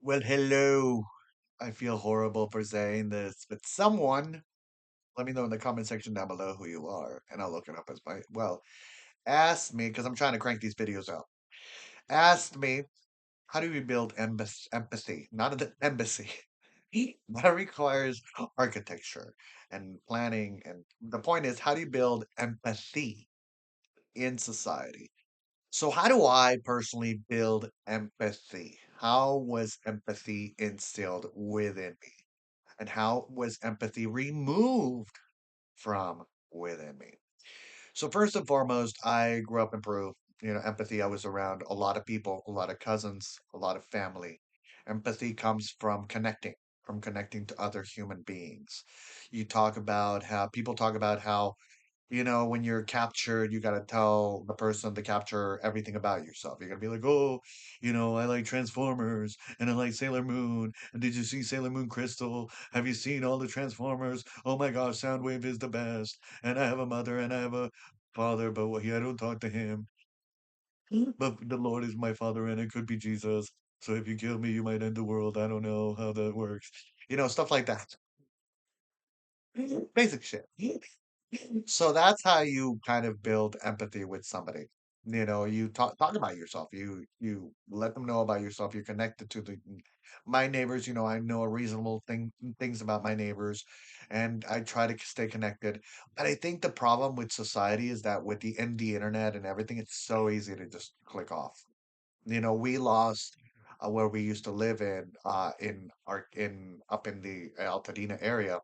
Well, hello. I feel horrible for saying this, but someone, let me know in the comment section down below who you are, and I'll look it up as asked me, because I'm trying to crank these videos out, asked me, how do we build empathy? Not an embassy. That requires architecture and planning. And the point is, how do you build empathy in society? So, how do I personally build empathy? How was empathy instilled within me? And how was empathy removed from within me? So first and foremost, I grew up in Peru. Empathy, I was around a lot of people, a lot of cousins, a lot of family. Empathy comes from connecting to other human beings. People talk about how when you're captured, you got to tell the person, the capturer, everything about yourself. You're going to be like, oh, I like Transformers and I like Sailor Moon. And did you see Sailor Moon Crystal? Have you seen all the Transformers? Oh my gosh, Soundwave is the best. And I have a mother and I have a father, but I don't talk to him. But the Lord is my father and it could be Jesus. So if you kill me, you might end the world. I don't know how that works. Stuff like that. Basic shit. So that's how you kind of build empathy with somebody. You talk about yourself. You let them know about yourself. You're connected to the my neighbors. I know a reasonable things about my neighbors, and I try to stay connected. But I think the problem with society is that with the internet and everything, it's so easy to just click off. We lost where we used to live in our in up in the Altadena area,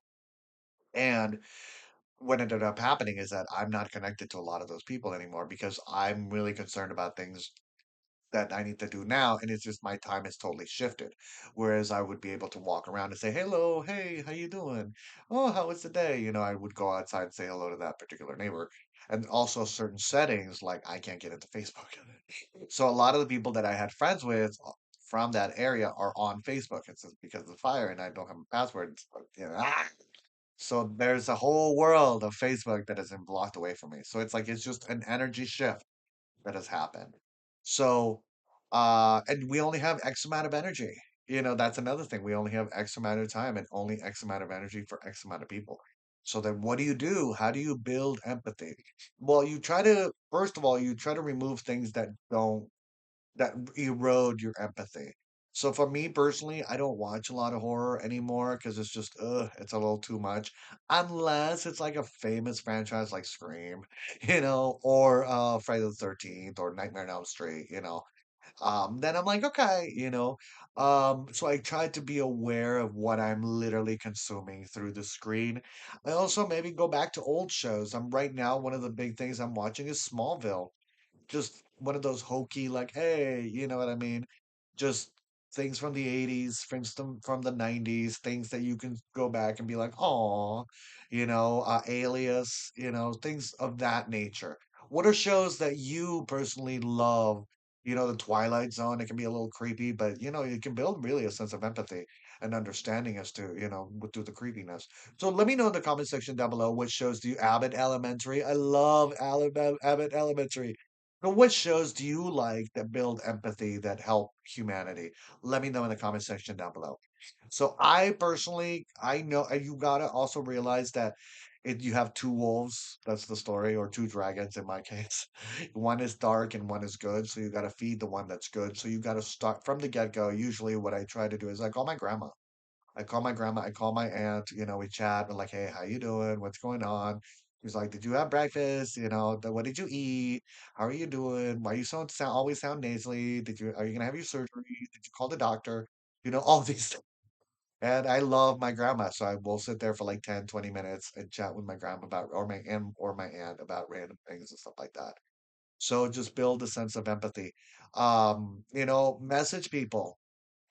and what ended up happening is that I'm not connected to a lot of those people anymore because I'm really concerned about things that I need to do now, and it's just my time is totally shifted. Whereas I would be able to walk around and say, "Hello, hey, how you doing? Oh, how was the day?" I would go outside and say hello to that particular neighbor. And also certain settings, like I can't get into Facebook. So a lot of the people that I had friends with from that area are on Facebook. It's just because of the fire, and I don't have a password. So there's a whole world of Facebook that has been blocked away from me. So it's just an energy shift that has happened. So and we only have X amount of energy. That's another thing. We only have X amount of time and only X amount of energy for X amount of people. So then what do you do? How do you build empathy? Well, first of all, you try to remove things that erode your empathy. So for me personally, I don't watch a lot of horror anymore because it's just it's a little too much. Unless it's like a famous franchise like Scream, or Friday the 13th or Nightmare on Elm Street, then I'm like, okay, so I try to be aware of what I'm literally consuming through the screen. I also maybe go back to old shows. I'm right now, one of the big things I'm watching is Smallville, just one of those hokey, like, hey, you know what I mean? Just things from the 80s, from the 90s, things that you can go back and be like, oh, Alias, things of that nature. What are shows that you personally love? The Twilight Zone, it can be a little creepy, but it can build really a sense of empathy and understanding as to, through the creepiness. So let me know in the comment section down below what shows do you Abbott Elementary. I love Abbott Elementary. So what shows do you like that build empathy that help humanity? Let me know in the comment section down below. So I personally, I know you gotta also realize that you have two wolves. That's the story, or two dragons in my case. One is dark and one is good. So you gotta feed the one that's good. So you gotta start from the get go. Usually, what I try to do is I call my grandma. I call my grandma, I call my aunt, we chat, we're like, hey, how you doing? What's going on? He's like, did you have breakfast? What did you eat? How are you doing? Why you always sound nasally? Are you gonna have your surgery? Did you call the doctor? All these things. And I love my grandma, so I will sit there for like 10, 20 minutes and chat with my grandma or my aunt about random things and stuff like that. So just build a sense of empathy. Message people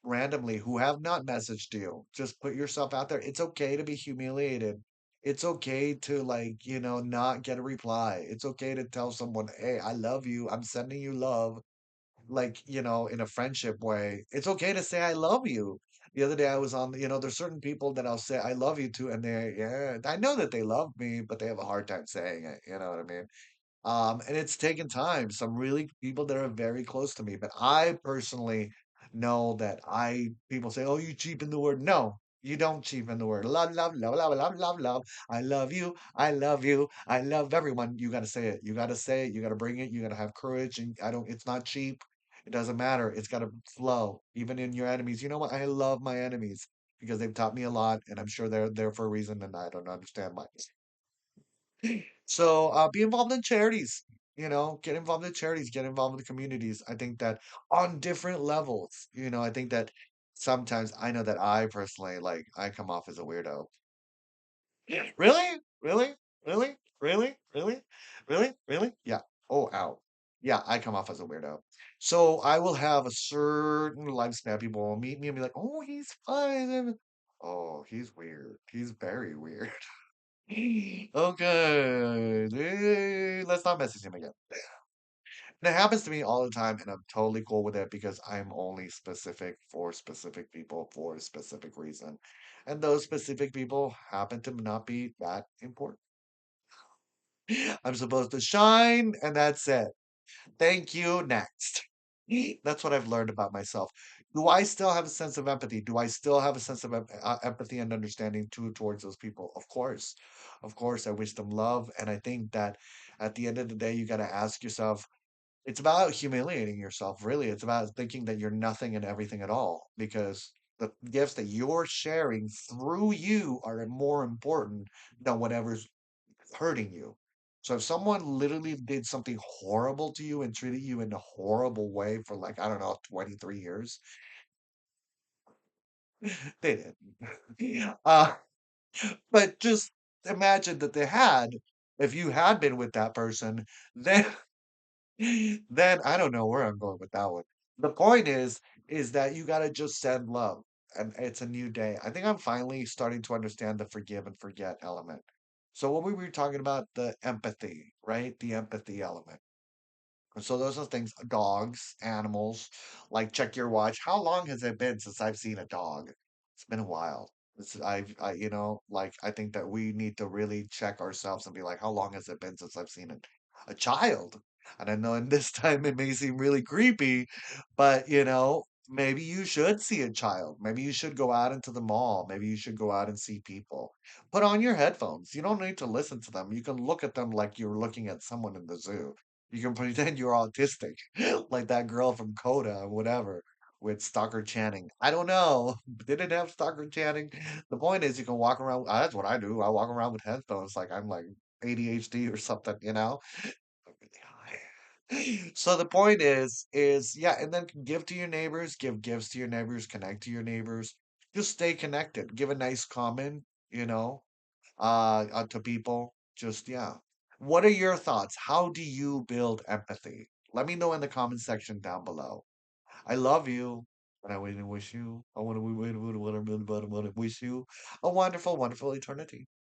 randomly who have not messaged you. Just put yourself out there. It's okay to be humiliated. It's okay to not get a reply. It's okay to tell someone, "Hey, I love you. I'm sending you love." In a friendship way. It's okay to say I love you. The other day I was there's certain people that I'll say I love you to and yeah, I know that they love me, but they have a hard time saying it. You know what I mean? And it's taken time. Some really people that are very close to me, but I personally know that people say, oh, you cheapen the word. No, you don't cheapen the word. Love, love, love, love, love, love, love. I love you. I love you. I love everyone. You got to say it. You got to say it. You got to bring it. You got to have courage. And it's not cheap. It doesn't matter. It's got to flow, even in your enemies. You know what? I love my enemies because they've taught me a lot, and I'm sure they're there for a reason, and I don't understand why. So be involved in charities. Get involved in charities, get involved in the communities. I think that on different levels, I think that sometimes I know that I personally like I come off as a weirdo. Really? Really? Really? Really? Really? Really? Really? Yeah. Oh, ow. Yeah, I come off as a weirdo. So I will have a certain lifespan. People will meet me and be like, oh, he's fine. Oh, he's weird. He's very weird. Okay. Let's not message him again. And it happens to me all the time, and I'm totally cool with it because I'm only specific for specific people for a specific reason. And those specific people happen to not be that important. I'm supposed to shine, and that's it. Thank you. Next. That's what I've learned about myself. Do I still have a sense of empathy? Do I still have a sense of empathy and understanding towards those people? Of course. Of course, I wish them love. And I think that at the end of the day, you got to ask yourself, it's about humiliating yourself, really. It's about thinking that you're nothing and everything at all because the gifts that you're sharing through you are more important than whatever's hurting you. So if someone literally did something horrible to you and treated you in a horrible way for like, I don't know, 23 years, they did. Yeah. But just imagine that they had, if you had been with that person, then then I don't know where I'm going with that one. The point is that you gotta just send love. And it's a new day. I think I'm finally starting to understand the forgive and forget element. So what we were talking about, the empathy, right? The empathy element. And so those are things, dogs, animals, like check your watch. How long has it been since I've seen a dog? It's been a while. Like I think that we need to really check ourselves and be like, how long has it been since I've seen a child? And I know in this time it may seem really creepy, but maybe you should see a child. Maybe you should go out into the mall. Maybe you should go out and see people. Put on your headphones. You don't need to listen to them. You can look at them like you're looking at someone in the zoo. You can pretend you're autistic, like that girl from Coda or whatever with Stockard Channing. I don't know. Did it have Stockard Channing? The point is, you can walk around. That's what I do. I walk around with headphones like I'm like ADHD or something. I'm really high. So the point is yeah, and then give to your neighbors, give gifts to your neighbors, connect to your neighbors. Just stay connected. Give a nice comment, to people. Just yeah. What are your thoughts? How do you build empathy? Let me know in the comment section down below. I love you, and I want to wish you. I want to wish you a wonderful, wonderful eternity.